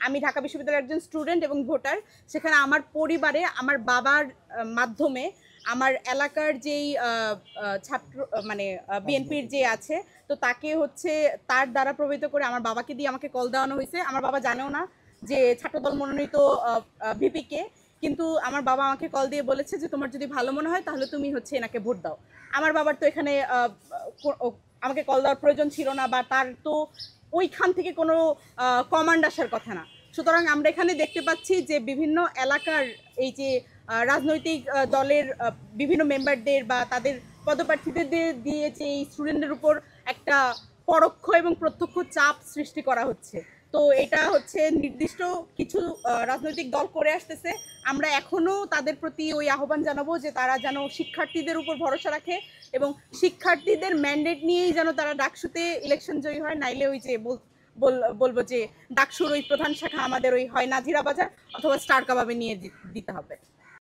আমি ঢাকা বিশ্ববিদ্যালয়ের একজন স্টুডেন্ট এবং ভোটার। সেখানে আমার পরিবারে আমার বাবার মাধ্যমে আমার এলাকার যেই ছাত্র মানে বিএনপির যে আছে, তো তাকে হচ্ছে তার দ্বারা প্রভাবিত করে আমার বাবাকে দিয়ে আমাকে কল দেওয়ানো হয়েছে। আমার বাবা জানেও না যে ছাত্রদল মনোনীত ভিপিকে, কিন্তু আমার বাবা আমাকে কল দিয়ে বলেছে যে তোমার যদি ভালো মনে হয় তাহলে তুমি হচ্ছে এনাকে ভোট দাও। আমার বাবার তো এখানে আমাকে কল দেওয়ার প্রয়োজন ছিল না, বা তার তো ওইখান থেকে কোনো কমান্ড আসার কথা না। সুতরাং আমরা এখানে দেখতে পাচ্ছি যে বিভিন্ন এলাকার এই যে রাজনৈতিক দলের বিভিন্ন মেম্বারদের বা তাদের পদপ্রার্থীদের দিয়ে যে এই স্টুডেন্টদের উপর একটা পরোক্ষ এবং প্রত্যক্ষ চাপ সৃষ্টি করা হচ্ছে। তো এটা হচ্ছে নির্দিষ্ট কিছু রাজনৈতিক দল করে আসতেছে। আমরা এখনো তাদের প্রতি ওই আহ্বান জানাবো যে তারা যেন শিক্ষার্থীদের উপর ভরসা রাখে এবং শিক্ষার্থীদের ম্যান্ডেট নিয়েই যেন তারা ডাকসুতে ইলেকশন জয়ী হয়। নাইলে ওই যে বলবো যে ডাকসুর ওই প্রধান শাখা আমাদের ওই হয় নাজিরা বাজার অথবা স্টার কাবাবে নিয়ে দিতে হবে।